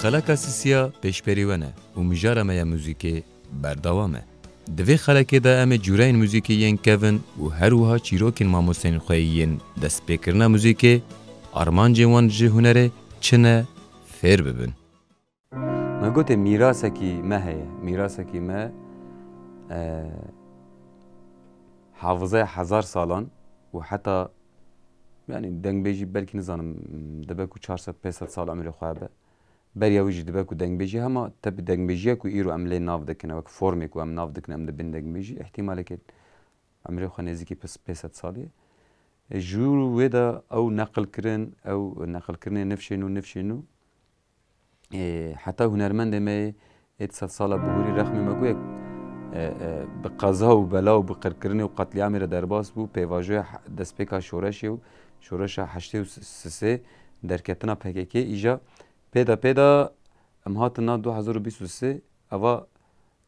خلق سیسیا پیشپریونه و مجاره میا موزیکی بردوامه. دوی خلقه دا ام جورین موزیکی ین کون و هر وها چیروکین ماموسین خویین دست بکرنا موزیکی آرمان جوان جه هنره چنه فیر ببن. ما قلت میراثکی ما هي میراثکی ما حافظه 1000 سالان و حتی يعني دنگ بیجی بلکی نزانم دبکو 400-500 سال عمل خوابه بریا ویجی دبکو دنگ بیجی هما تب دنگ بیجی کو ایرو عمله ناف دکنه وک فرمی کو ام ناف دکنه ام دبن دنگ بیجی احتماله که عمله خو نزدیکی 500 سالیه جورو ودا او نقل کرن نفشینو حتی هنرمند ما 100 سال بهوری رقم مگوی بقضا و بلا و بقرکرنی و قتل عام را درباس بو پیواژه دست پیکا شورش 83 در کتنا پکیکی ایجا پیدا ام هاتنا 2023 اوا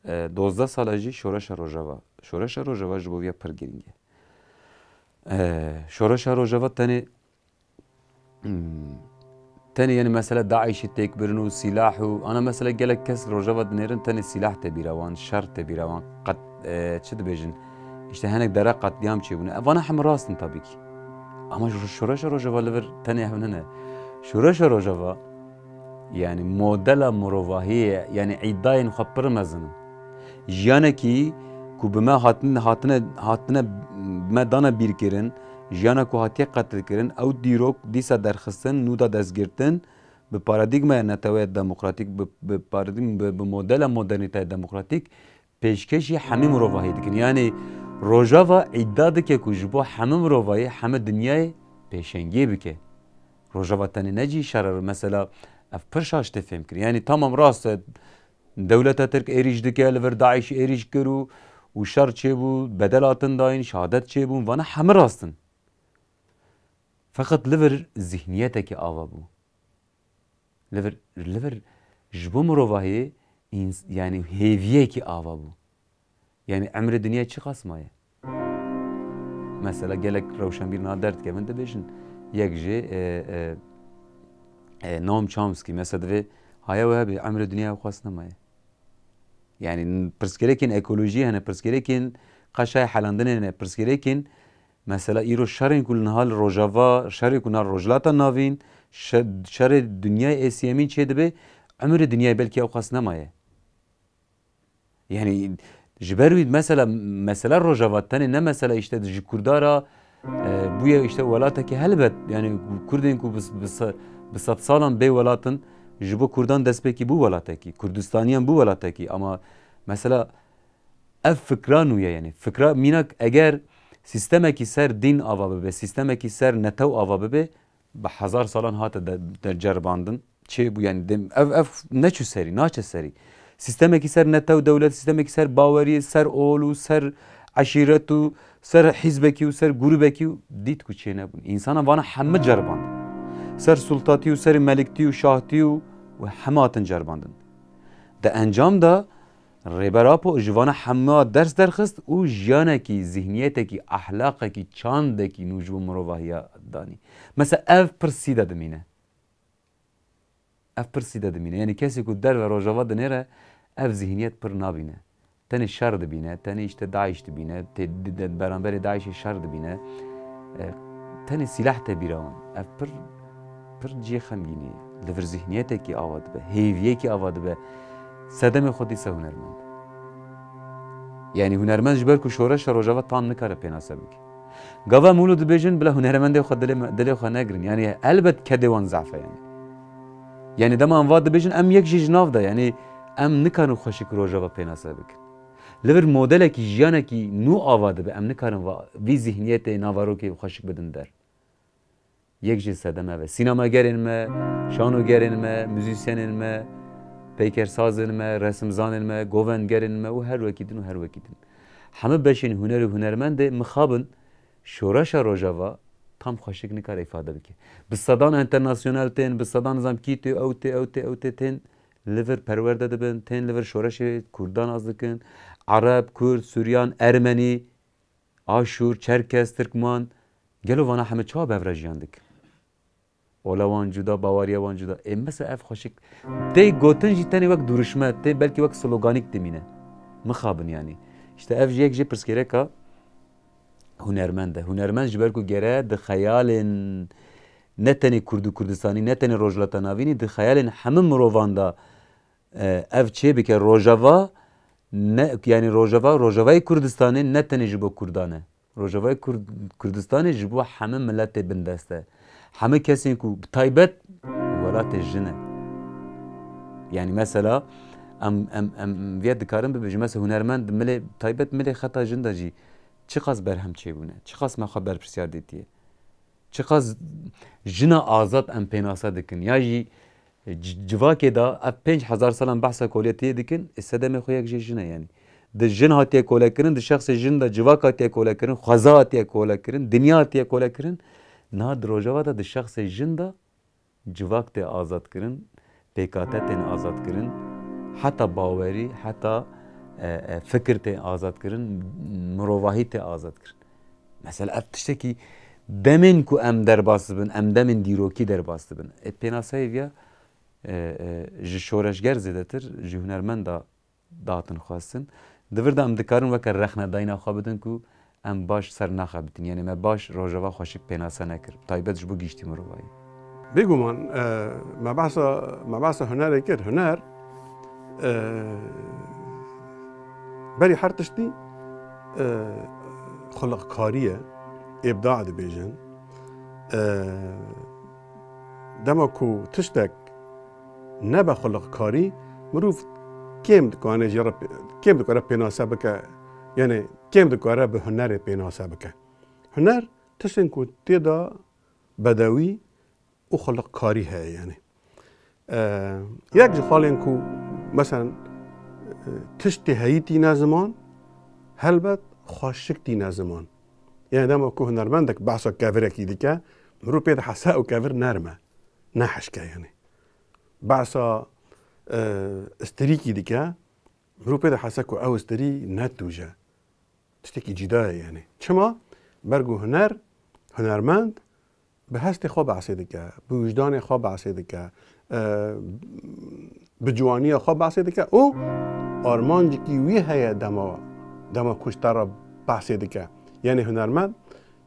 12 سال جی شورش روجاوا جبویا پرگرینگه شورش روجاوا تاني يعني مثلا داعش تكبرن وسلاح وانا مثلا قالك كسر روجاوا دنيرن تاني سلاح تبيروان شر تبيروان قد تشد بيجن اشتهانك درا قتليام تشيبون وانا حم راستن طبيعي اما شورش روجاوا لفر تاني هنا شورش روجاوا يعني موديل مروفاهيه يعني عيداين خبر مزن جيانكي كو بما هاتنا ما دانا بيركرن جیانا کو هاتی قتل کردن او دیروک دیسا درخستن نودا دستگرتن به پارادیگما نتوی دموکراتیک به پارادیگم به مدل مدرنیته دموکراتیک پیشکشی همه مروایی دکن یعنی روجاوا ایداد که کجبو همه مروایی همه دنیای پیشنگی بکه روجاوا تنی نجی شرر مثلا اف پرشاش تفهم کر یعنی تمام راست دولت ترک ایریج دکه لور داعش ایریج کرو و شر چه بو بدلاتن داین شهادت چه بو وانا همه راستن فقط لفر ذهنيتك آوا بو لفر جبو مروفاهي يعني هيفيكي آوا بو يعني عمر الدنيا چه قسمه مثلا قالك روشنبير نادرت که من دبيشن يك جي نوم چامسكي مثلا دوي هايا وهابي عمر الدنيا وخاص نمايه يعني برسكريكين ايكولوجي هنا برسكريكين قشاي حلاندن هنا برسكريكين مثلا ایرو شر کل نهال روجاوا شر کل نهال روجلاتا ناوین شر دنیای اسیامین چه دبه عمر دنیای بلکی اوقاس نمایه يعني جبروید مثلا روجاوا تاني نه مثلا اشته جکردارا بویا اشته ولاتا که هلبت يعني کردین کو بس سالان بی ولاتن جبو کردان دست بکی بو ولاتا کی کردستانیان بو ولاتا کی اما مثلا اف فکرانویا يعني فکرا مینک اگر سیستم کی سر دین آوا ببه سیستم کی سر نتو آوا ببه به 1000 سالان هات در جرباندن چه بو یعنی دم اف نچو سری ناچ سری سیستم کی سر نتو دولت سیستم کی سر باوری سر اولو سر عشیرتو سر حزبکی و سر گروبکی دیت کو چه نبون انسان وانا همه جرباند سر سلطاتی و سر ملکتی و شاهتی و هماتن جرباندن ده انجام دا ریبراپو جوانا همه درس درخست او جانه کی ذهنیت کی اخلاق کی چاند کی نوجو مروحیا دانی مثلا اف پرسیده دمینه یعنی کسی که در و روجاوا دنیره اف ذهنیت پر نابینه تنی شر دبینه تنی اشت داعش دبینه برانبر داعش شر دبینه تنی سلاح تبیران اف پر جی خمگینی لور ذهنیت کی آواد به هیویه کی آواد به صدم خودی سه هنرمند یعنی هنرمند جبر کو شورش روجاوا تام نکاره پیناسه بک گاوا مولود بیجن بلا هنرمند خود دل خو نگرین یعنی البت کدوان ضعفه یعنی دم واد بیجن ام یک جناف ده یعنی ام نکانو خوشی کو روجاوا پیناسه بک لور مدل کی جیانه کی نو آواده به ام نکارن و وی ذهنیت ناوارو کی خوشی بدن در یک جی صدمه و سینما گرین ما شانو گرین ما موزیسین ما پیکرسازن ما رسمزانن ما گوونگرن ما و هر وکیدن همه بشین هنر و هنرمند مخابن شورش روجاوا tam خوشک نکار ifade بکه بصدان انترناسیونال تن بصدان نظام کیت اوت تن لیور پرورده دبن تن لیور شورش کردان از دکن عرب کرد سوریان ارمنی آشور چرکس ترکمان گلو وانا همه چا بفرجیان دک اولا وان جدا باوریا وان جدا مثلا اف خوشک تی گوتن جی تنی وقت دورشمه تی بلکی وقت سلوگانیک دمینه مخابن يعني işte ev jek jê pirsgirêka hunermend e hunermend ji ber ku gere di xeyalên ne tenê Kurd û Kurdistanî ne tenê rojhilata navînî di xeyalên hemû mirovan da ev çê bike rojava ne yani rojavayê Kurdistanê ne tenê ji bo Kurdan e rojavayê Kurdistanê ji bo hemû milletê bindest e hemû kesên ku bi taybet welatê jin e yani mesela em vê dikarin bibêjin mesela hunermend milê taybet milê xeta jin de jî çi qas berhem çêbûne çi qas me xwe berpirsiyar dîtiye çi qas jina azad em pênasa dikin ya jî civakê da ev 5000 salan behsa koliyetiyê dikin sedemê xwe yek jê jin e yani di jin hatiye kolekirin di şexsê jin de civak hatiye kolekirin xweza hatiye kolekirin dinya hatiye kolekirin niha di rojava da di şexsê jin de civak tê azad kirin pêkate tên azad kirin heta bawerî heta fikir tê azad kirin mirovahî tê azad kirin mesela ev tiştekî demên ku em derbas dibin em demên dîrokî derbas dibin pênasayê viya ji şoreşger zêdetir ji hunermend da datin xwestin divir de em dikarin weke rexnedayîna xwe bidin ku em baş ser naxe bitin yani me baş rojava xweşik pênasa nekir taybet ji bo gîştî mirovayî بگومان ما بحث هنر کرد هنر بری هر تشتی خلقکاریه ابداع دبیجن دما کو تشتک نبا خلقکاری مروف کم دکانه جرب کم دکاره پیناسه بکه یعنی کم دکاره به هنر پیناسه بکه هنر تشتن کو تیدا بدوی و خلقکاری های یعنی یک جخالین کو مثلا تشتی هیتی نزمان هلبت خاشکتی نزمان یعنی دما کو هنرمندک بحثا کافر کی دیگه مرو پید حسا و کافر نرمه نحشکه یعنی بحثا استری کی دیگه مرو پید حسا کو او استری نتوجه تشتی جداه یعنی چما برگو هنرمند به هست خواب عصیده که به وجدان خواب عصیده که به جوانی خواب عصیده که او آرمانجی که وی هیا دما کشتر بحثیده که یعنی هنرمند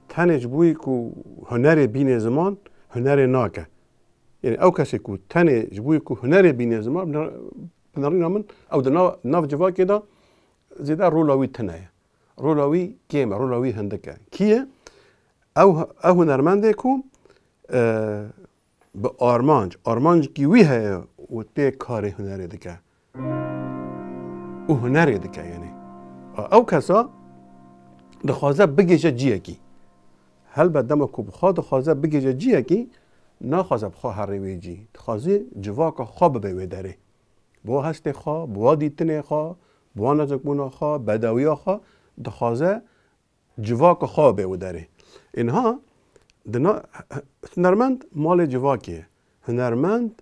تنج بوی که هنر بین زمان هنر ناکه یعنی او کسی که تنج بوی که هنر بین زمان بناری نامن او در ناف جوا که دا زیده رولاوی تنه رولاوی کیمه رولاوی هندکه کیه او هنرمنده که به آرمانج کی وی ہے و تی کار هنری دکه او هنری دکه یعنی او کسا دخوازه بگیجه جیه کی هل بدم کو بخواد دخوازه بگیجه جیه کی نخوازه بخواه هر روی جی دخوازه جواک خواب بیوی داره بوا هسته خواه بوا دیتنه خواه بوا نزکبونه خواه بدویه خواه دخوازه جواک خواب بیوی داره اینها هنرمند مال جواکیه هنرمند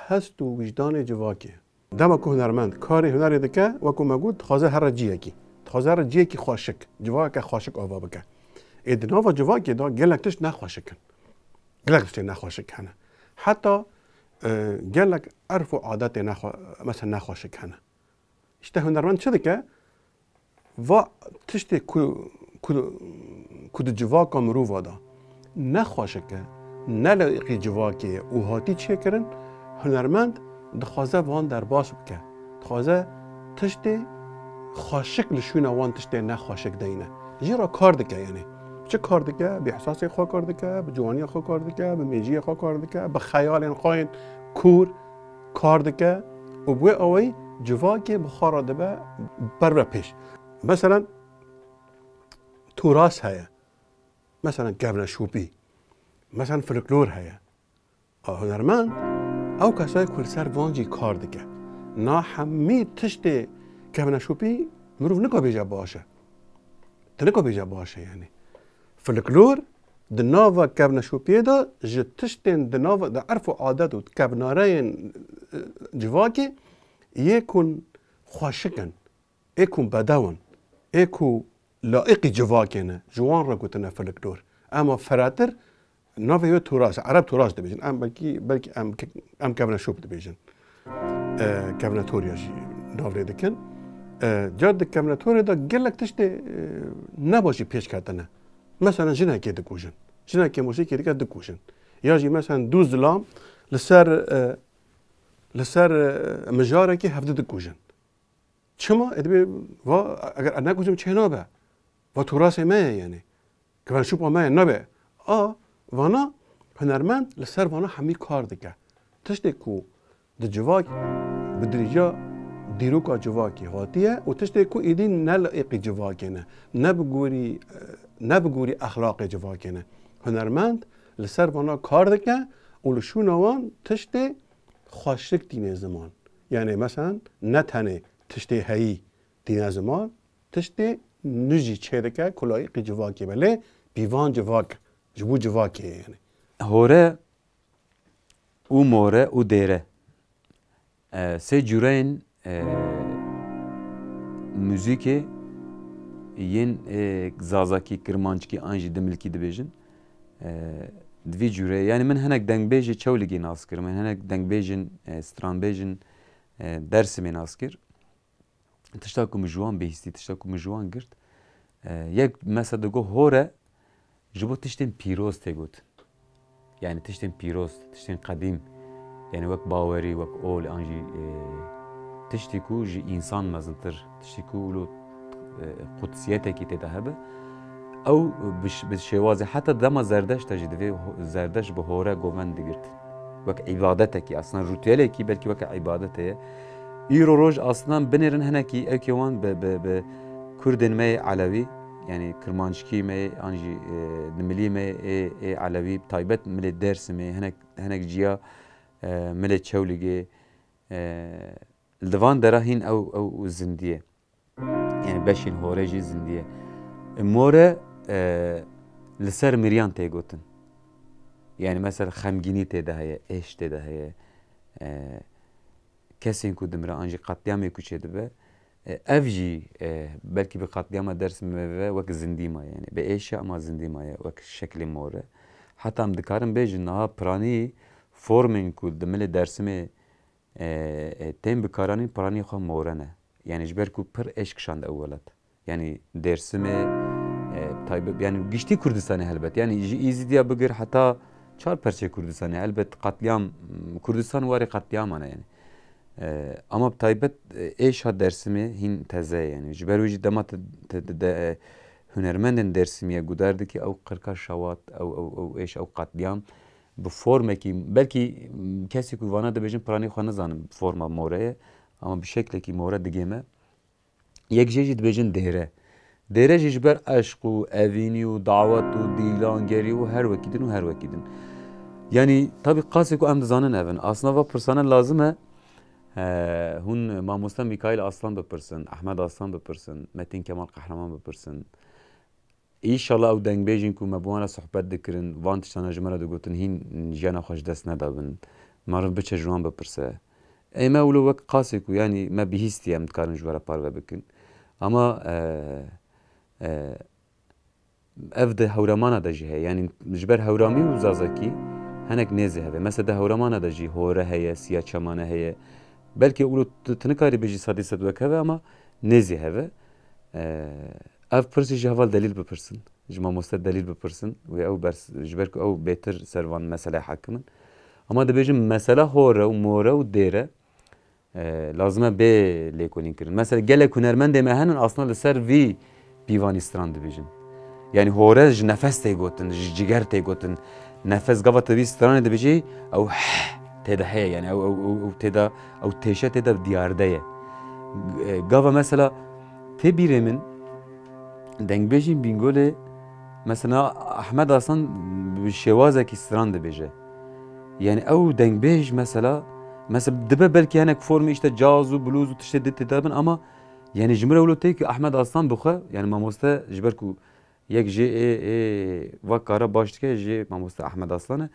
هست و وجدان جواکیه دما که هنرمند کاری هنری دکه و که مگود خوازه هر جیه کی خواشک جواک خواشک آوا بکه ادنا و جواکی دا گلک تش نخواشکن گلک تش نخواشک هنه حتی گلک عرف و عادت مثلا نخواشک هنه اشته هنرمند چه دکه و تشتی کد جواک امرو وادا نخواشکه نلقی جواکی او هاتی چه کرن هنرمند دخوازه وان در باس بکه دخوازه تشتی خواشک لشونه وان تشتی نخواشک دینه جیرا کار دکه یعنی چه کار دکه به احساس خو کار دکه به جوانی خو کار دکه به میجی خو کار دکه به خیال خواین کور کار دکه و بوی اوی جواکی بخارا دبه بر پیش مثلا تراث هيا مثلا قبل شوبي مثلا فلكلور هيا هنرمند او کسای کل سر وانجی کار دکه نا همی تشت قبل شوبي مروف نکو بیجا باشه تنکو بیجا باشه یعنی فلكلور دناوا قبل شوبي دا جتشتن دناوا دا عرف و عادت و قبنارين جواكي يكون خواشكن يكون بدون يكون لائقی جواکنه جوان را گوتنه فلکلور اما فراتر ناوی توراس عرب توراس دبیجن ام بلکی ام کبنا شوب دبیجن کبنا توریاشی ناوی دکن جاد کبنا توری دا گلک تشت نباشی پیش کردنه مثلا جنه که دکوشن جنه که موسیقی دیگه دکوشن یا جی مثلا دوز دلام لسر مجاره که هفته دکوشن چما ادبی و اگر انا کوچم چه نابه و توراس ما یعنی که شوب ما نابه وانا هنرمند لسر وانا همی کار دیگه تشتی کو د جواک بدریجا دیروکا جواکی هاتیه و تشتی کو ایدی نلقی جواکینه نبگوری اخلاق جواکینه هنرمند لسر وانا کار دیگه اولشو نوان تشتی خوشک دینه زمان یعنی مثلا نتنه تشتی هایی دینه زمان تشتی نجی چه دیگه کلایقی جواکی بله بیوان جواک جبو جواکی یعنی هوره او موره او دیره سه جورین موزیکی ین زازاکی کرمانچکی آنجی دملکی دبیجن دوی جوره یعنی من هنک دنگ بیجی چولگی ناس کرد من هنک دنگ بیجن ستران بیجن درسی ناس کرد تشتا کو مجوان بهستی تشتا کو مجوان گرد یک مثلا دگو هوره جبو تشتین پیروز تگوت yani tiştin piroz, tiştin kadim yani vak baveri, vak ol anji tişti ku ji insan mazıntır tişti ku ulu kutsiyete ki tedahabe او بشوازه حتی دم زردش تجدیه زردش به هوره گوند دیگرد وک عبادته کی اصلا روتیله کی بلکه وک عبادته ایرو روز اصلا بنرن هنه کی اکیوان به کردن می علوی yani Kırmançki mi, anji Nimli mi, Alevi, Taybet millet dersi mi, henek ciya millet çevligi, Livan derahin ev zindiye, yani beşin horeci zindiye. More liser miryan tegotin, yani mesela xemgini te dahiye, eş te dahiye, kesin kudumra anji katliamı küçedi be. Evji belki bir katliama ders mi vek zindima yani be eşya ama zindima ya vek şekli more hatta am dikarim bejin ha prani formin ku demle dersimi tem bikarani prani xo morene yani jber ku per eşk şand evvelat yani dersimi tayyib yani gişti Kurdistan'ı elbet yani izidiya bigir hatta çar perçe Kurdistan'ı elbet katliam Kurdistan var katliam ana yani ama taybet eş ha dersimi hin teze yani jberuji damat hünermendin dersimiye gudardı ki ev kırka şavat ev eş ev katliam bu forma ki belki kesi ku vana da bejin prani xana zanım forma moreye ama bir şekilde ki more digeme yek jejid bejin dere jber aşku evini u davet u dilan geri u her vakidin yani tabi qasi ku am zanın evin aslında va persona lazım هون ماموستا میکائیل aslan بپرسن احمد aslan بپرسن متین کمال قهرمان بپرسن ایشالله او دنگ بیجین کو مبوانا صحبت دکرن وان تشتانا جمره دو گوتن هین جانا خوش دست ندابن مارن بچه جوان بپرسه ایما اولو وقت قاسی کو yani ما بهیستی هم کارن جوارا پارو بکن اما افده هورمانا دا جی هی yani جبر هورامی و زازاکی هنک نیزه هوه مثلا ده هورمانا دا جی هوره هیه سیا چمانه هیه belki ulu tınıkari beji sadi sadvek heve ama nezi heve ev pırsı jahval delil bepırsın jma mosta delil bepırsın ve ev bers jberku ev beter servan mesela hakkımın ama da bejim mesela hore u more u dere lazıma be lekonin kirin mesela gele kunermen deme henin aslında ser vi pivani strand bejim yani hore nefes te gotin jiger te gotin nefes gavat vi strand de beji ev تدا هي يعني او تدا او تيشه تدا ديارديه قاوا مثلا تبيري من دنگبيجين بينغولي مثلا احمد اصلا بالشوازه كي ستراند بيجي يعني او دنگبيج مثلا دبه belki يعني فورم işte caz و بلوز و تشتد تدابن ama yani جمره ولو تيك احمد اصلا بخه يعني ماموستا جبركو يك جي وكاره باشتكه جي ماموستا احمد اصلا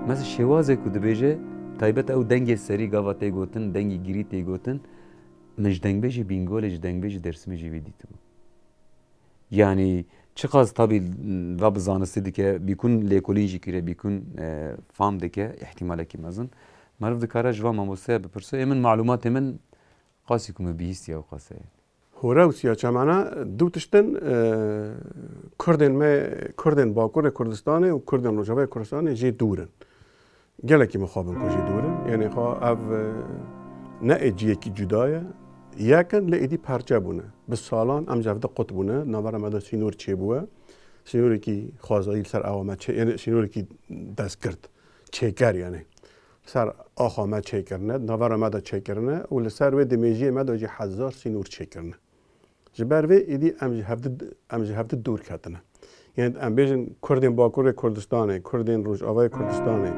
مثلا شوازه کو دبیجه تایبت او دنگ سری گاواته گوتن دنگ گریته گوتن مش دنگ بيجي بينگول دنگ بيجي درسمي جي ویدیتم yani چقدر tabi و بزانستی دیگه بیکن لیکولینجی کره بیکن فام دیگه احتمالی که مزن مرد دکاره جوا ماموسه بپرسه من معلومات من قاسی کم بیست یا قاسه هورا و سیاچمانا دو تشتن کردن باکور کردستانه و کردن روجاوی کردستانه جی دورن گله کی مخابن کو جی دورن یعنی خو اف نه اجیه کی جدایه یکن لیدی پرچه بونه به سالان ام جفته قطبونه نوار مدا سینور چی بوه سینوری کی خوازایی سر آوامد چه یعنی سینوری کی دست کرد چیکر یعنی سر آخامد چیکرنه نوار مدا چیکرنه و سر و دمیجی مدا جی 1000 سینور چیکرنه جبر وی ایدی ام جهفته دور کتنه یعنی ام بیشن کردین باکور کردستانه کردین روش آوای کردستانه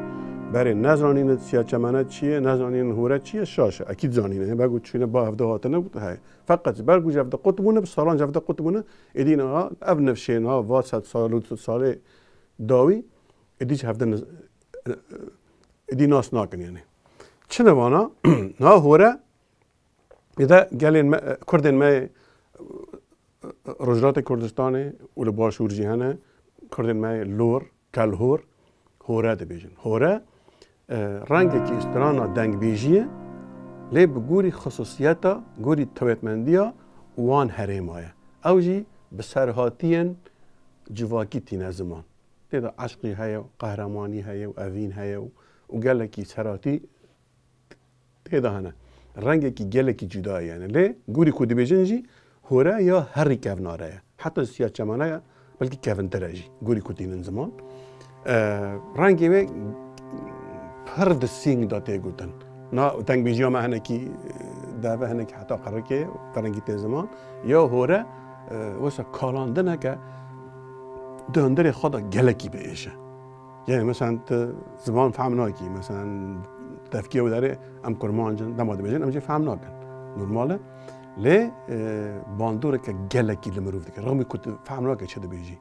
برای نزانین سیاچمانه چیه نزانین هوره چیه شاشه اکید زانینه بگو چونه با هفته هاتنه های فقط برگو جفته قطبونه به سالان جفته قطبونه ایدین ها اب نفشین ها واسط سال و سال داوی ایدی جفته ایدی ناس ناکن یعنی چنه وانا نا هوره ایده گلین کردین ما رجرات کردستانه اول باشور جهانه کردین ما لور کلهور هوره دبیجن هوره رنگی که استرانا دنگ بیجیه لی بگوری خصوصیتا گوری تویتمندیا وان هریمایه اوجی بسرهاتین جواکی تینه زمان تیدا عشقی هیا و قهرمانی هیا و اوین هیا و گله کی سراتی تیدا هنه رنگی که گله کی جدایه یعنی لی گوری کودی بیجن جی هوره یا هری کفناره حتی سیاه چمانه بلکه کفن تراجی گوری کودین زمان رنگی می پرد سینگ داته گوتن نا تنگ بیجیا ما هنکی دعوه هنکی حتی قرار که فرنگی ته زمان یا هوره واسه کالاندنه که دندر خدا گلکی بهشه یعنی مثلا زمان فهم ناکی مثلا تفکیه و داره ام کرمانجن دماده بیجن ام جه فهم ناکن نرماله لی باندوره که گلکی لمروف دیگه رغمی کت فهم ناکه چه بیجی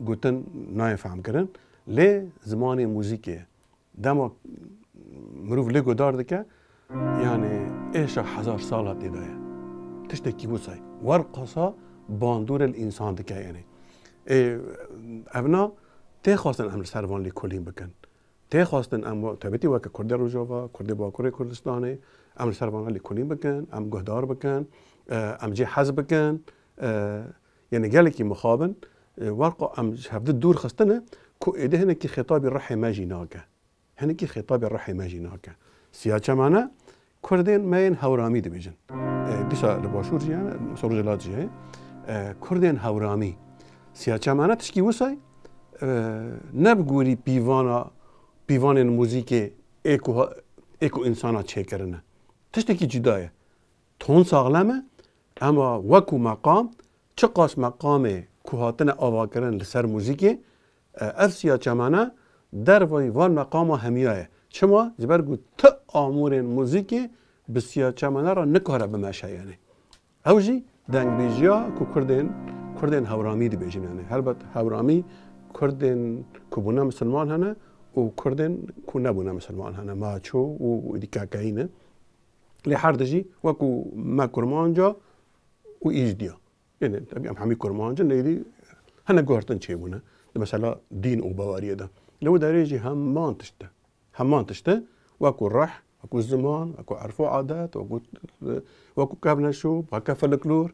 گوتن نای فهم کردن لی زمان موزیکه دما مروف لگو دارده که یعنی ایش 1000 سال هاتی دایه تشتکی بوسای ورقصا باندور الانسان دکه یعنی اونا تی خواستن امر سروان لی کلیم بکن تی خواستن ام تبتی وکه کرده روجاوا کرده باکور کردستانه امر سروان لی کلیم بکن ام گهدار بکن ام جی حزب بکن یعنی گلی کی مخابن ورقا ام هفته دور خستنه کو ایده هنه کی خطاب روح ماجی ناکه هنه کی خطاب روح ماجی ناکه سیاچمانه کردین ماین هورامی دبیجن دیسا لباشور جیانه سروج لات جیه کردین هورامی سیاچمانه تشکی وسای نبگوری پیوان موزیک ایکو انسانا چه کرنه تشتکی جدایه تون ساغلمه اما وکو مقام چه قاس مقام کوهاتن آوا کردن لسر موزیکی اف سیاچمانه در وان مقام همیایه چما زبرگو تا آمور موزیکی به سیاچمانه را نکاره بمشه یعنی اوجی دنگ بیجیا کو کردین هورامی دی بیجن یعنی البت هورامی کردین کو بونا مسلمان هنه و کردین کو نبونا مسلمان هنه ماچو و دیکاکاینه لی هر دجی وکو ما کرمانجا و ایجدیا یعنی ام همی کرمانجا نیدی هنه گوهرتن چه بونه مثلا دین و باوریه ده لو داريجي همان تشته وكو الرح وكو الزمان وكو عرفو عادات وكو كابنشوب وكو فلكلور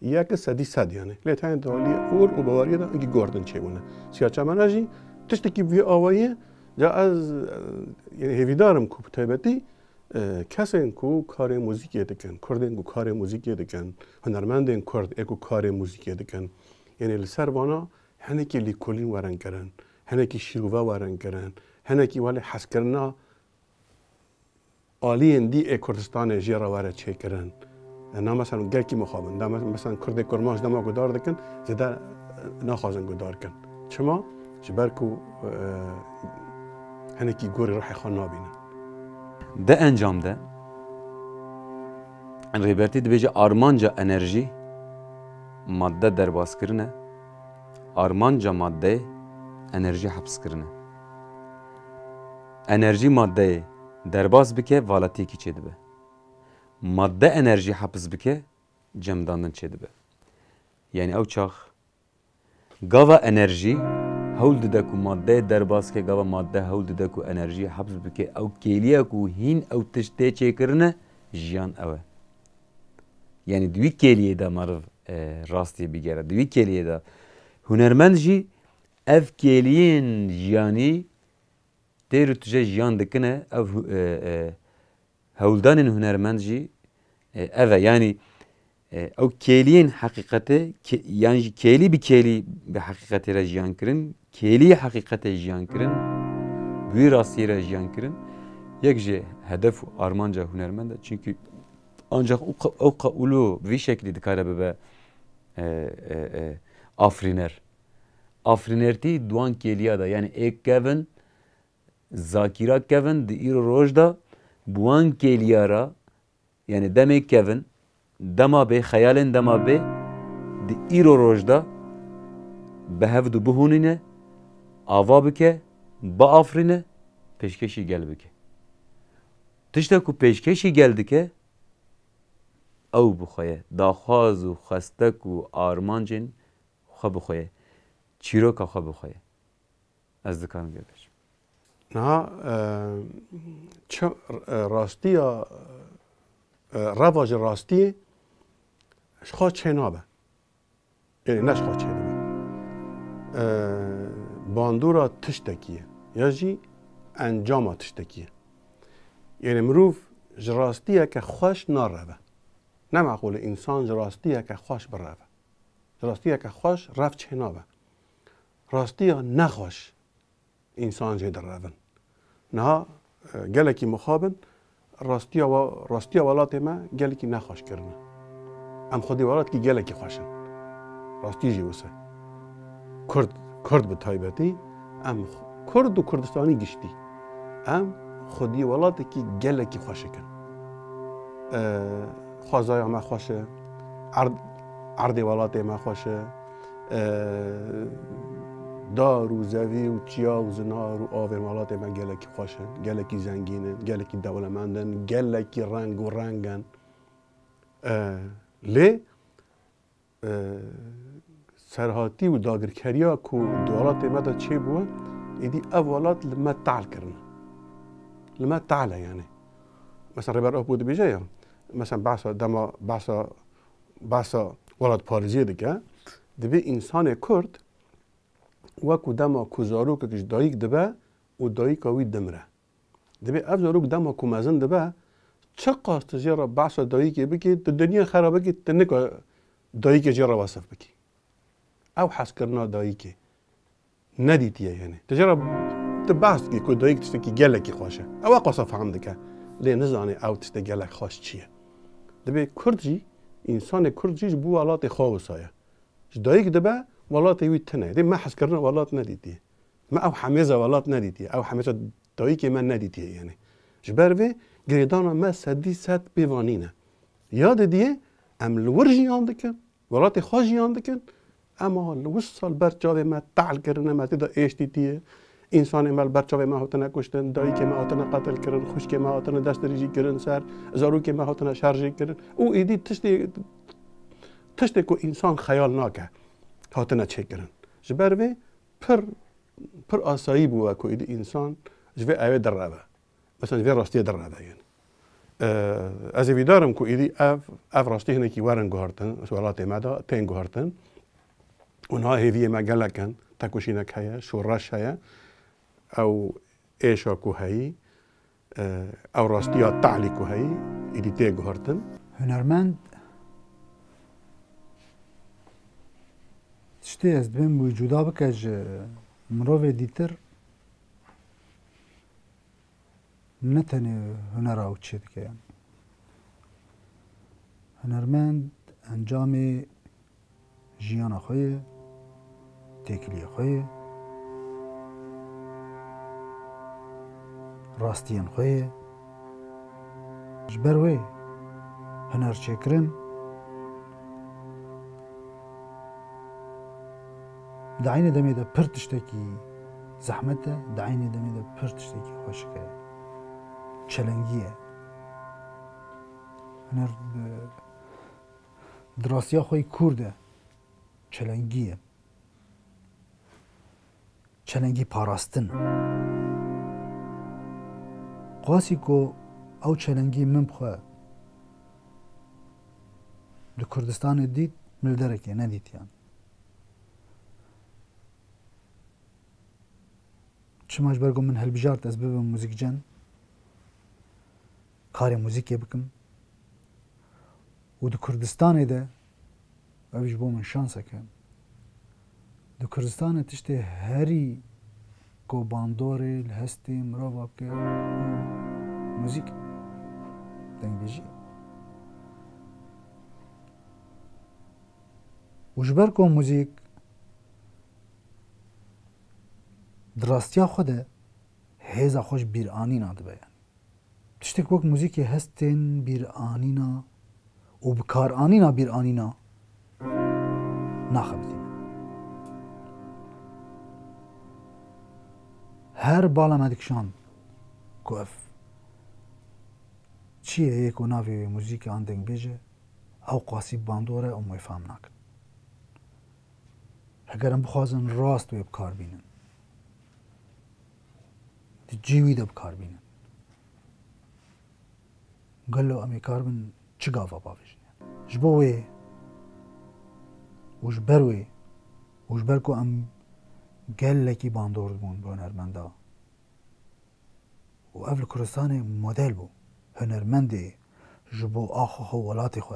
ياك سدي سد يعني ليت هاي دولي اور وبواريه ده انجي جوردن چيونه سياچماناجي تشتكي في آوایه جا از يعني هيفيدارم كو تايبتي کسین کو کار موزیکی دکن کردین کو کار موزیکی دکن هنرمندین کرد اکو کار موزیکی دکن یعنی لسر وانا هنه کی لیکولین ورن کرن هنه کی شروع ورن کرن هنه کی ولی حس کرنا آلین دی کردستان جیرا وارد چه کرن نه مثلا گل کی مخابن ده مثلا کرد کرماش دما گدار دکن زده نخوازن گدار کن چما جبرکو هنه کی گوری راح خان نابینه ده انجام ده ریبرتی دبیجه آرمانجا انرژی ماده در باز کرنه آرمانجا ماده انرژی حبس کرنه انرژی ماده در باز بکه والاتی کی چه دبه ماده انرژی حبس بکه جمداندن چه دبه یعنی او چاخ گاوا انرژی هول دده کو ماده در باز که گاوا ماده هول دده کو انرژی حبس بکه او کلیه کو هین او تشته چه کرنه جیان اوه یعنی دوی کلیه دا مرف راستی بگیره دوی کلیه دا هنرمند جی اف کلیین جیانی دیرو تجه جیان دکنه او هولدان هنرمند جی اوه یعنی او کلیین حقیقته یعنی کلی به کلی به حقیقت را جیان کرن کلی حقیقت جیان کرن بوی راستی را جیان کرن یک جه هدف و آرمانجا هنرمنده çünkü ancak o ulu bir şekilde dikare be afriner afrinerti duan keliya da yani ek kevin zakira kevin de iro rojda buan keliyara yani demek kevin dema be hayalen dema be de iro rojda behevdu buhunine ava bike ba afrine peşkeşi gel bike tişte ku peşkeşi geldi ke او بخواه داخواز و خستک و آرمانجین خواه بخواه چیرو که خواه بخواه از دکانم بیادش نه چه راستی یا رواج راستی خواه چه نابه یعنی نش خواه چه نابه باندورا تشتکیه یا جی انجام تشتکیه یعنی مروف جراستیه که خوش ناربه نه معقول انسان راستیه که خوش بروه راستیه که خوش رفت چه نابه راستیه نخوش انسان جه در رون نه گلکی مخابن راستیه ولات ما گلکی نخوش کرنه ام خودی ولات که گلکی خوشن راستی جی وسه کرد به تایبتی ام کرد و کردستانی گشتی ام خودی ولات که گلکی خوشه کن خوازای ما خوشه عرض ولات ما خوشه دار و زوی و چیا و زنار و آور ولات ما گلکی خوشه گلکی زنگینن گلکی دولمندن گلکی رنگ و رنگن لی سرهاتی و داگرکریا کو دولات ما دا چه بوه ایدی اولات لما تعال کرنه لما تعاله یعنی مثلا ربر اه بود بیجه یا مثلا بحثا ولاد پارزیه دیگه دبی انسان کرد وکو دما کوزارو که کش دایک دبه و دایک اوی دمره دبی افزارو که دما کو مزن دبه چه قاست جرا بحثا دایکی بکی دنیا خرابه کی تنکا دایک جرا وصف بکی او حس کرنا دایکی ندیتیه یعنی تجرا تبحث کی کو دایک تشتکی گلکی خوشه او قصه فهم دکه لی نزانی او تشت گلک خوش چیه دبی کردجی انسان کردجی بو ولات خواه سایه دایک دبه ولات یوی تنه دی ما حس کرنا ولات ندیدیه ما او حمیزه ولات ندیدیه او حمیزه دایک من ندیدیه یعنی جبر وی گریدانا ما صدی صد بیوانینه یاد دیه ام لور جیان دکن ولات خواه جیان دکن اما لوش سال بر جاوه ما تعال کرنه ما تیدا ایشتی دیه انسان مال برچاوی ما هاتنه کشتن دایی که ما هاتنه قتل کردن خوش که ما هاتنه دست ریجی کردن سر زارو که ما هاتنه شارژی کردن او ایدی تشتی کو انسان خیال ناکه هاتنه چه کردن جبر وی پر آسایی بوه کو ایدی انسان جوی اوه در رابه مثلا جوی راستی در رابه یعنی از ویدارم کو ایدی اف راستی هنه کی ورن گوهرتن سوالات ما دا تین گوهرتن اونها هیوی ما گلکن تکوشینک هیا شورش هیا او ایشا کو هایی او راستیات تعلی کو هایی ایدی تیگ هرتن هنرمند تشتی از بین وجودا بکج مروه دیتر نتنه هنر او چه دکه هنرمند انجام جیان خوی تکلی خوی راستین خوی جبر وی هنر چکرن دعین دمی ده پرتشتکی زحمته دعین دمی ده پرتشتکی خوشکه چلنگیه هنر دراسیا خوی کرده چلنگیه چلنگی پاراستن قاسی کو او چلنگی من بخواه در کردستان دید ملدرکه ندید یعنی چماش برگو من هلبجارت از ببم موزیک جن کار موزیکی بکم و در کردستان ده اویش بو من شانسه که در کردستان تشتی هری کو باندوری الهستی مروفا که موزیک دنگ بیجی وجبر کو موزیک دراستیا خوده هیزا خوش بیرانی ناده بیان تشتک وقت موزیکی هستین بیرانی نا و بکار آنی نا بیرانی نا ناخبتین هر بالا مدکشان کو اف چیه یک و ناوی موزیک آن دنگ بیجه او قاسی باندوره او میفهم نکن اگرم بخوازن راست و بکار بینن دی جیوی ده بکار بینن گلو امی کار بین چه گاوا باویش جبوی وجبروی وجبر کو ام گلکی باندور بون با هنرمندا و اول کردستان مدل بو هنرمندی جبو آخو خو ولاتی خو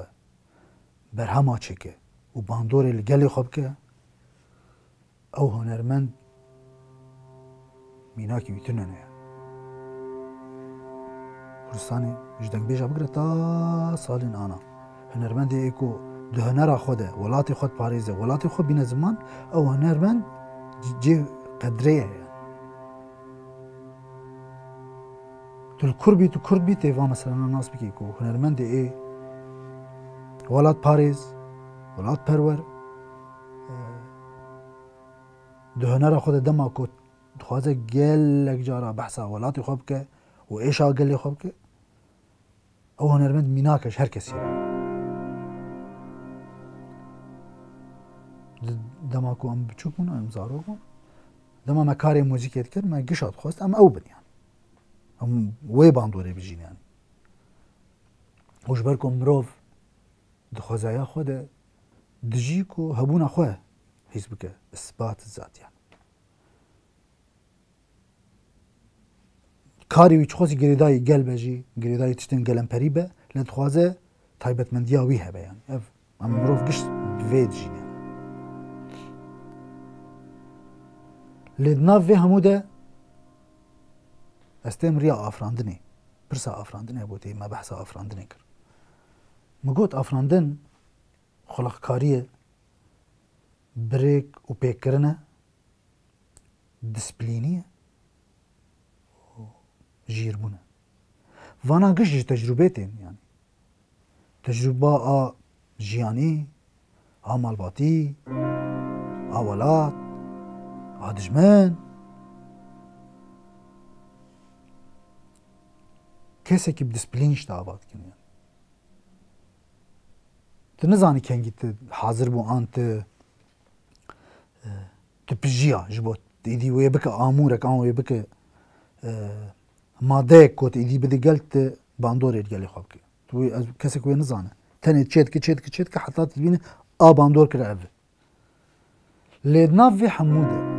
برهما چکه و باندور الگلی خوب که او هنرمند میناکی بیتونه نه کردستانی جدنگ بیجا بگره تا سالین آنا هنرمندی ایکو ده هنر خوده ولاتی خود پاریزه ولاتی خود بین زمان او هنرمند جی قدره تو الكربي تو كربي تيفا مثلا الناس بكيكو هنرمند ايه ولاد باريس ولاد برور ده هنر خود دما كو خوازه گلک جارا بحثا ولاتي خوب که و ايشا گلی خوب که او هنرمند میناکش هر کسی دما کو ام بچوكون ام زاروكون دما ما كاري موزيك يذكر ما قشات خوست ام او بنيان ام وي باندوري بجين يعني وش بركم مروف دخوزايا خود دجيكو هبونا خواه حزبك اثبات الذات يعني كاري ويش خوزي قريداي قلب اجي قريداي تشتن قلم بريبه لان تخوازه تايبت من دياويها بيان ام مروف قش بفيد جين يعني لدناف في هموده استم ريا افراندني برسا افراندني بوتي ما بحثا افراندني كر مقوت افراندن خلق كاريه بريك و بيكرنا دسبلينيه جيربونه وانا قش تجربتين يعني تجربة جياني مالباتي ولات دجمان کسی که بدسپلینش دعوت کنه تو نزانی کنگی تو حاضر بو آن تو پجیا جبوت ایدی وی بک آمورک آن وی بک ماده کوت ایدی بدی گلت باندور ایدگلی خواب که تو کسی که نزانه تنی چید که حتی تبینه باندور کرده اوه لیدناف وی حموده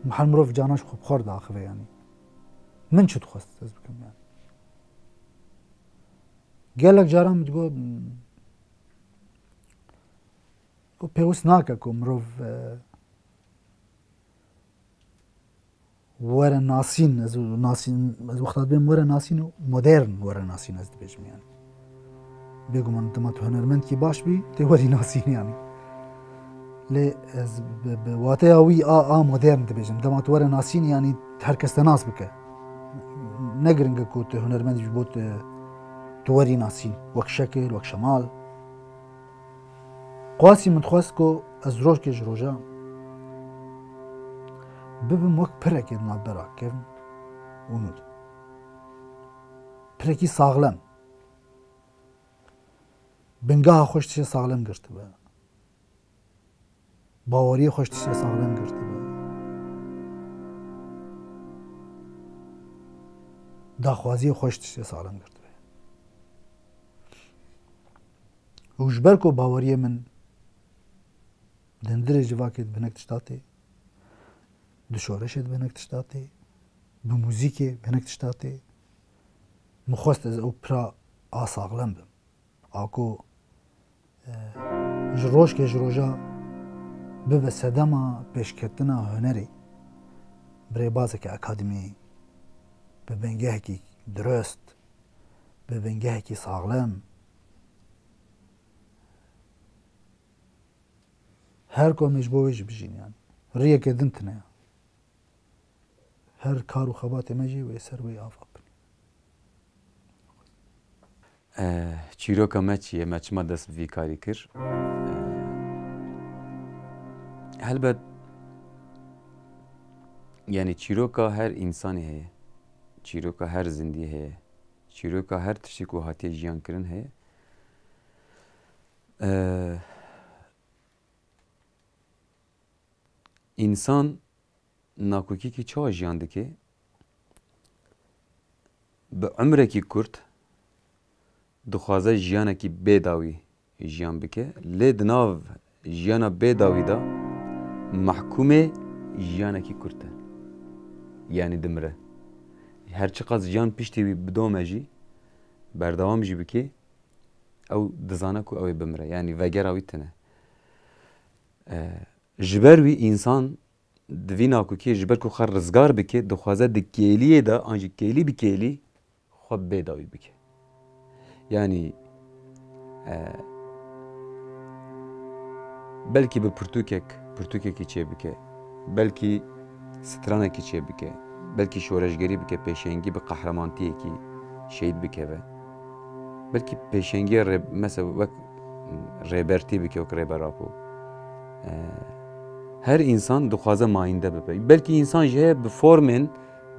محل مروف جاناش خوب خورد آخوه يعني من شو تخصص بكم يعني قال لك جارم تقول بيوس ناكا مروف ورا ناسين از وقت بين ورا ناسين مودرن ورا ناسين از بيجم يعني بيقوم انت ما هنرمند كي باش بي توري ناسين يعني لي از بواتي اوي مودرن تبيجم دما تورا ناسين يعني هركس تناس بك نقرنگ كوت هنرمند جبوت توري ناسين وك شكل وك شمال قاسي متخواسكو از روش كي جروجا ببم وك پرك ادنا برا كيف ونود پركي ساغلم بنگاه خوش تشه ساغلم گرت با باوری خوش تشتی ساغلم کرده به داخوازی خوش تشتی ساغلم کرده به وجبر کو باوری من دندر جواکت بنک تشتاتی دشورشت بنک تشتاتی بموزیکی بنک تشتاتی مخواست از او پرا آساغلم بم آکو جروش که جروجا به سدما پیشکتنا هنری برای بازه که اکادمی به بنگه کی درست به بنگه کی ساغلم هر کومش بویش بجین yani ریه که دنتنه هر کارو خبات مجی و سر وی آفاق چیروکا مچیه مچما دست وی کاری کر هلبت yani çîroka her insanê heye çîroka her zindî heye çîroka her tiştê ku hatiye jiyan kirin heye insan nakokîkî çawa jiyan dike bi umrekî kurt dixwaze jiyanekî bêdawî jiyan bike lê di nav jiyana bêdawî da mahkûmê jiyanekî kurt e yani dimire her çi qas jiyan piştî wî bidome jî berdewam jî bike ew dizane ku ew ê bimire yani vegera wî tune ji ber wî însan di vî nakokiyê ji ber ku xwe rizgar bike dixwaze di kêliyê de an jî kêlî bi kêlî xwe bêdawî bike yani belkî bi pirtûkekî çê bike belkî stranekî çê bike belkî şoreşgerî bike pêşengî bi qehremaniyekî şehîd bikeve belkî pêşengiya mesela wek rêbertî bike wek rêberapo her insan dixwaze mayînde bibe belkî insan ji heye bi formên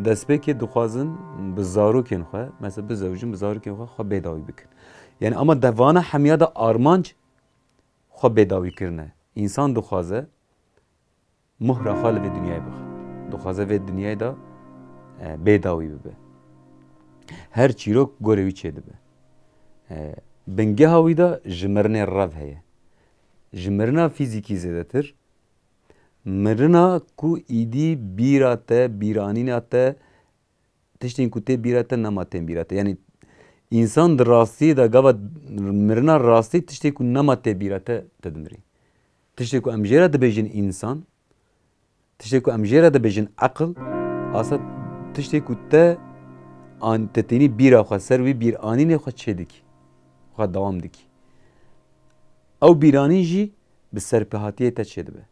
destpêkê dixwazin bi zarokên xwe mesela bi zewjin bi zarokên xwe xwe bêdawî bikin yani ama devana hemiya da armanc xwe bêdawî kirine însan dixwaze muhra xwe li vê dunyayê bixe dixwaze vê dunyayê da bêdawî bibe her çîrok gorê wî çê dibe bingeha wî da ji mirinê rev heye ji mirina fîzîkî zêdetir mirina ku îdî bîra te bîranîna te tiştên ku tê bîra te nema tên bîra te yani însan di rastiyê de gava mirina rastî tiştê ku nema tê bîra te te dimirî tiştê ku em jê re dibêjin însan tiştê ku em jê re dibêjin eqil asa tiştê ku te te tenî bîra xwe ser wî bîranînê xwe çê dikî xwe dewam dikî ew bîranîn jî bi serpêhatiyê te çê dibe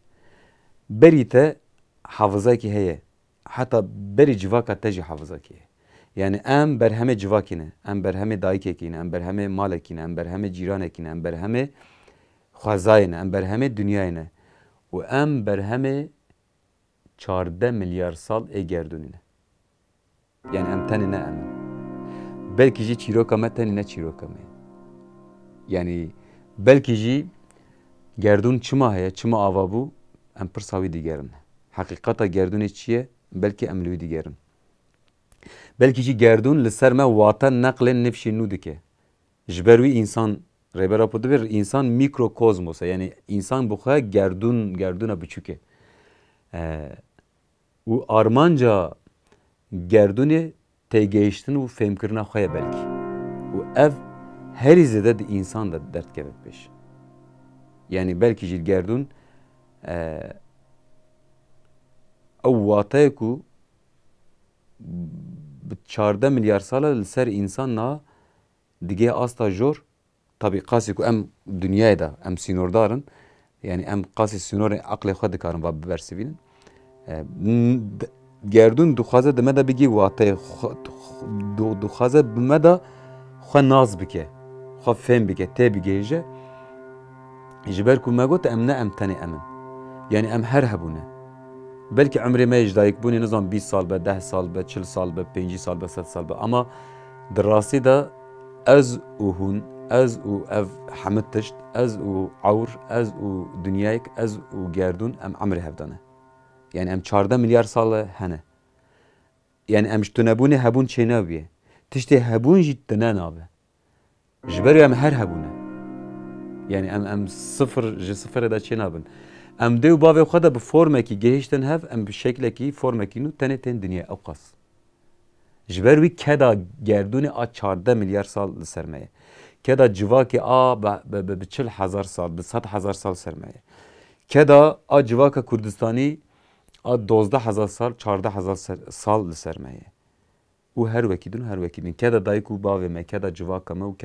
berî te hafızayekî heye heta berî civaka te jî hafızakî heye yani em berhemê civakî ne em berhemê dayîkekî ne em berhemê malekî ne em berhemê cîranekî ne em berhemê xwezayê ne em berhemê dunyayê ne û em berhemê 14 milyar sal ê gerdûnê ne yani em tenê ne em belkî jî çîroka me tenê ne çîroka me yani belkî jî gerdûn çima heye çima ava bû em pirsa wî digerin heqîqeta gerdûnê çi ye belkî em li wî digerin belkî jî gerdûn li ser me wata neqlên nifşê nû dike ji ber wî însan rêbera xwe dibir însan mîkrokozmos e yani însan bi xwe gerdûna biçûk e û armanca gerdûnê têgehiştin û fêmkirina xwe ye belkî û ev herî zêde di însan de derdkeve pêş yani belkî jî gerdûn ew watayê ku bi 14 milyar sala li ser însan na dige asta jor tabii qasî ku em dunyayê de em sînordarin yani em qasî sînorên eqlê xwe dikarin va bibersivînin gerdûn dixwaze di me de bigî watayê dixwaze bi me de xwe naz bike xwe fêm bike tê bigêje ji ber ku me got em ne em tenê em in yani em her hebûne belkî emrê me ji dayîkbûnê nizam 20 sal be 10 sal be 40 sal be 50 sal be 100 sal be ama di rastî de ez û hûn از او اف حمد تشت از او عور از او دنیایک از او گردون ام عمر هفدانه yani em 14 milyar sal hene yani em ji tunebûnê hebûn çênabiye tiştê hebûn jî tune nabe ji ber em her hebûne yani em sıfır ji sıfırê de çênabin em dê û bavê xwe de bi formekî gihîştin hev em bi şeklekî formekî nû tenê tên dinyayê ew qas ji ber wî keda gerdûnê a 14 milyar sal li ser me ye keda civakê a bi 40,000 sal bi 100,000 sal ser me ye keda a civaka Kurdistanî a 12,000 sal 14,000 sal li ser me ye û her wekî din her wekî din keda dayîk û bavê me keda civaka me û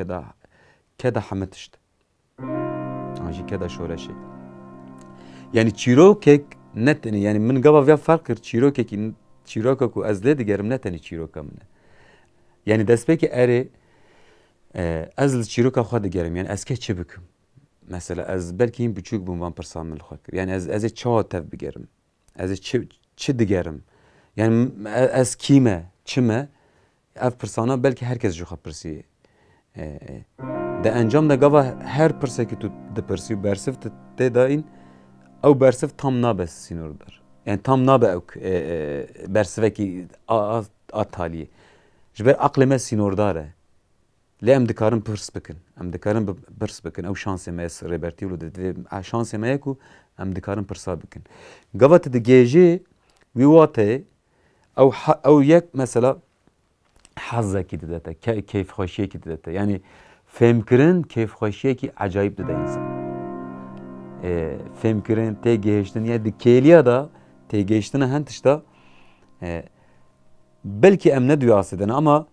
keda heme tişt an jî keda şoreşê yani çîrokek ne tenê yani min gava vya fark kir çîrokekî çîroka ku ez lê digerim ne tenê çîroka min e yani destpêkê erê ez li çîroka xwe digerim yani ez kê çi bikim mesela ez belkî hin biçûk bûm van pirsa min li xwe kir yani ez ê çawa tev bigerim ez ê çi digerim yani ez kî me çi me ev pirsana belkî herkes ji xwe pirsî de encam de gava her pirsekî tu dipirsî û bersiv tê dayîn ew bersiv tam nabe sînordar yani tam nabe ew bersivekî a taliyê ji ber aqlê me sînordar e lê em dikarin pirs bikin em dikarin pirs bikin ew şansê me ye rêbertî û divê şansê me ye ku em dikarin pirsa bikin gava tu digêjî wî watê ew yek mesela hezekî didete keyfxweşiyekî didete yani fêmkirin keyfxweşiyekî ecayîb dide însan fêmkirin têgihiştin ya di kêliya da têgihiştina hin tişta belkî em neduyasî din ama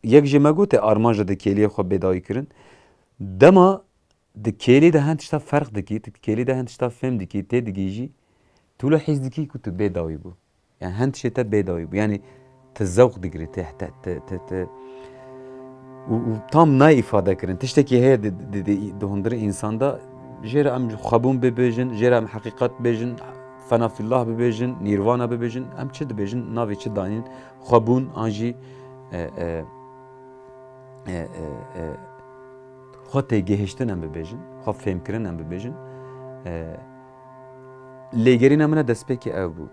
yek ji me gote arman ji di kêliyê xwe bêdawî kirin dema di kêlî de hin tişta ferq dikî di kêlî de hin tişta fêm dikî tê digîjî tu li hîz dikî ku tu bêdawî bû yani hin tişê te bêdawî bû yani tu zewq digirî û tam nayê îfade kirin tiştekî heye di hundirê insanda jê re em xwebûn bibêjin jê re em heqîqet bêjin fenafillah bibêjin nîrvana bibêjin em çi dibêjin navê çi danîn xwebûn an jî xwe têgihiştin em bibêjin xwe fêmkirin em bibêjin lêgerîna min e destpêkê ew bû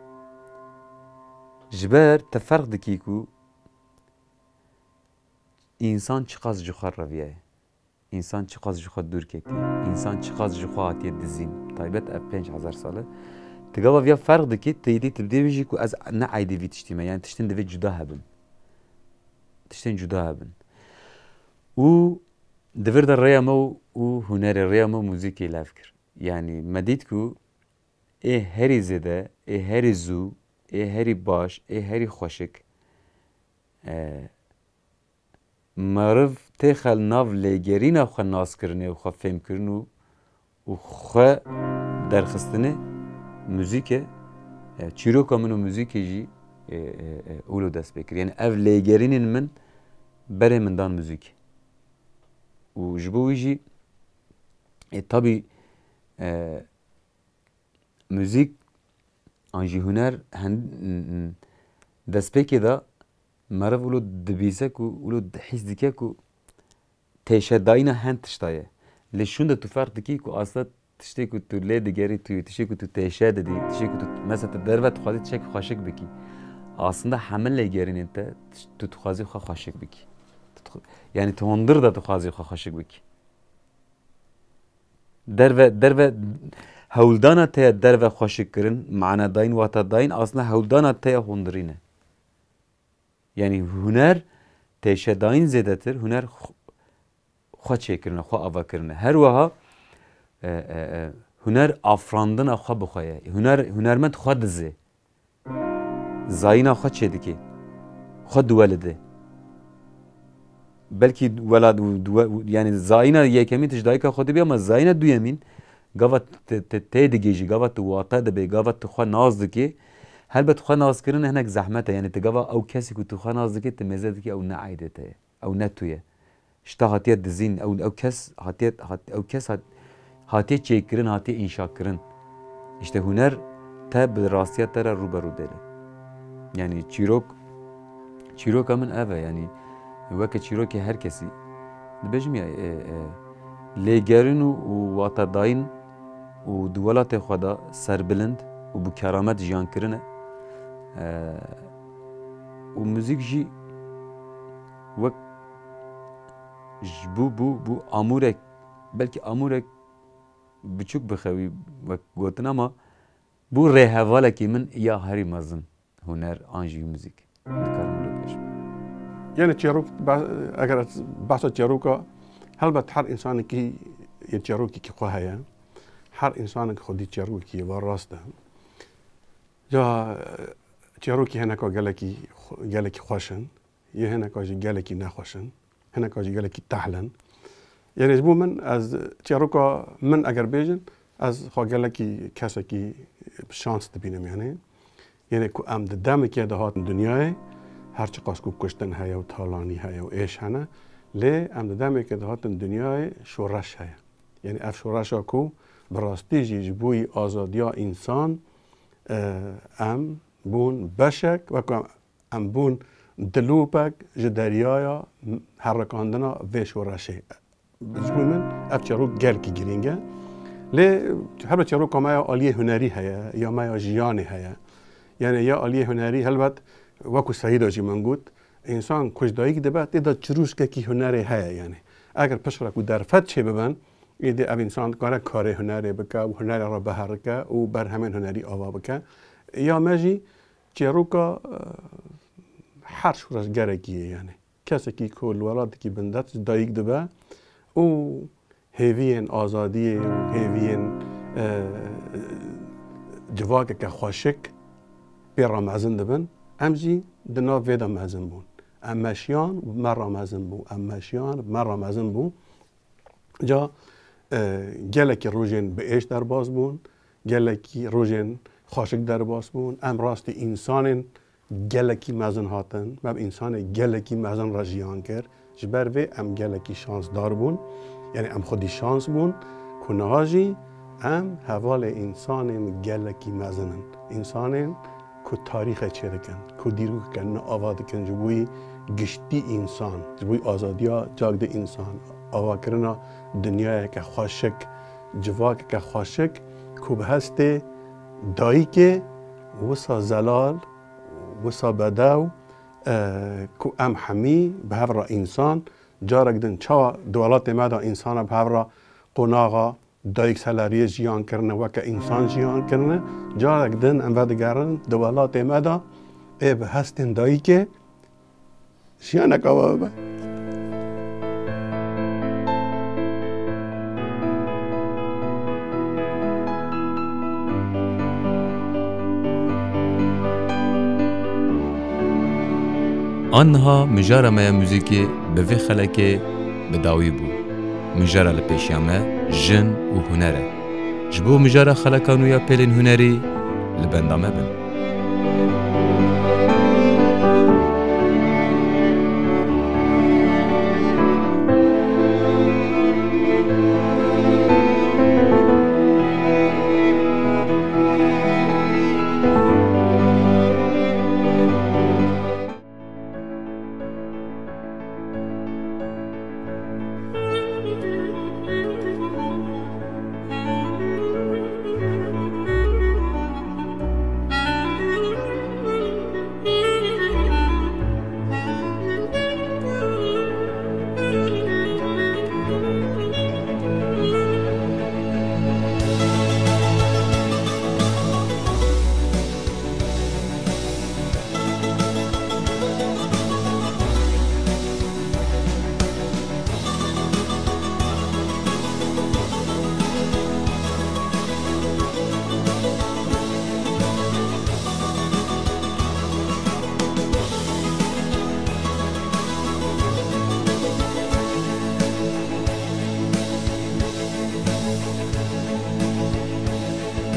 ji ber te ferq dikî ku insan çi qas ji xwe reviye ye insan çi qas ji xwe dûr ketiye insan çi qas ji xwe hatiye dizîn taybet ev 5,000 sal e tu gava vêya ferq dikî tu yidî tu didê jî ku ez ne eydê vî tiştî me yani tiştên divê cuda hebin tiştên cuda hebin û divir de rêya me û hunerê rêya me mûzîkê lev kir yani me dît ku ê herî zêde ê herî zû ê herî baş ê herî xweşik meriv tê xel nav lêgerîna xwe naskirinê û xwe fêmkirin û xwe derxistinê mûzîk e çîroka min û mûzîkê jî ûlo dest pê kir yani ev lêgerînên min berê min dan mûzîk û ji bo wî jî tabii müzik an jî huner destpêkê da meriv wilo dibîse ku wilo hîs dike ku têşedayîna hin tişta ye lê şûn de tu ferq dikî ku asla tiştê ku tu lê digerî tu tiştê ku tu têşe didî tiştê ku tu mesela tu derve dixwazî tişek xweşik bikî aslında hemû lêgerînên te tu dixwazî xwe xweşik bikî yani tu hundir de dixwazî xwe xweşik bikî derve hewldana te ye derve xweşik kirin mane dayîn wata dayîn aslında hewldana te ye hundirîn e yani huner têşedayîn zêdetir huner xwe çêkirin e xwe avakirin e her wiha huner afrandina xwe bi xwe ye hunermend xwe dizê zayîna xwe çê dike xwe diwelide belkî wela yani zayîna yekemîn tij dayîka xwe dibe ama zayîna duyemîn gava tê digêjî gava tu wata dibe gava tu xwe naz dikê helbet xwe nazkirin hinek zehmet e yani tu gava ew kesî ku tu xwe naz dikê tu mêze dikî ew ne eydê te ye ew ne tu ye ji te hatiye dizîn ew kes hatiye çêkirin hatiye înşakirin işte huner te bi rastiya te re rûberû dêle yani çîroka min ev e yani وەکە چیرۆکی هەر کەسی دەبێژم لێگەرن و واتەداین و دووەڵاتێ خۆدا سەربلند و بوو کارامەت ژیانکردنە و موزیک ژی وەک بوو ئامورێک بەلکی ئامورێک بچووک بخەوی وەک گوتن ئەمە بوو ڕێهەڤالێکی من یا هەری مەزن هونەر ئانژی موزیک دکارم لێ پێشم يعني تشاروك اگر بحث تشاروكا هلبت هر انسان كي يتشاروكي كي خواهيا هر انسان خودي تشاروكي وراسته جا تشاروكي هناك قالكي خوشن يه هناك قالكي نخوشن هناك قالكي تحلن يعني زبون من از تشاروكا من اگر بيجن از خو قالكي كاسكي شانس تبينم يعني كو ام دم كي دهات الدنيا هرچی قاسکو کشتن هیا و تالانی هیا و ایش هنه لی ام دادمی که دهات دنیای شورش هیا یعنی اف شورش ها کو براستی جیجبوی آزادیا انسان ام بون بشک و ام بون دلوپک جدریایا حرکاندنا و شورشه بجبوی من اف چروک گل کی گرینگه لی هر چروک مایا آلیه هنری هیا یا مایا جیانی هیا یعنی یا آلیه هنری هلبت وەکو سەیداژی من گوت ئینسان کوژداییک دەبات تێدا چروشکێکی هونەرێ هەیە یعنی ئەگەر پشڕێک و دەرفەت چێ ببن ئیدێ ئەو ئینسان کارە کارێ هونەرێ بکە و هونەرێ ڕە بەهەڕکە و بەرهەمێن هونەری ئاوا بکە یا مەژی چێڕووکە هەر شورەشگەرێکیە یعنی کەسێکی کۆ وڵاتێکی بندەت دایک دەبە و هێویên ئازادیە و هێویên civakeke xweşik pê ramezin dibin em jî di nav vê de mezin bûn em meşiyan me ramezin bû em meşiyan me ramezin bû ca gelekî rojên bi êş derbas bûn gelekî rojên xweşik derbas bûn em rastî însanên gelekî mezin hatin me însanê gelekî mezin re jiyan kir ji ber vê em gelekî şansdar bûn yani em xwedî şans bûn ku niha jî em hevalê însanên gelekî mezinin însanên ku tarîxê çê dikin ku dîrokeke ne ava dikin ji bo giştî însan ji bo azadiya cagdê însan avakirina dinyayeke xweşik civakeke xweşik ku bi hestê dayîkê wisa zelal wisa bedew ku em hemî bi hev re însan carek din çawa di welatê me de însana bi hev re qonaxa dayîk selariyê jiyan kirine weke însan jiyan kirine carek din em vedigerin di welatê me de ê bi hestên dayîkê jiyanek ava bibe. آنها مجاره میا موزیکی به وی خلکه بداوی بو مجاره لپیشیامه جن و هنره جبو مجاره خلکانویا پیلین هنری لبندامه بن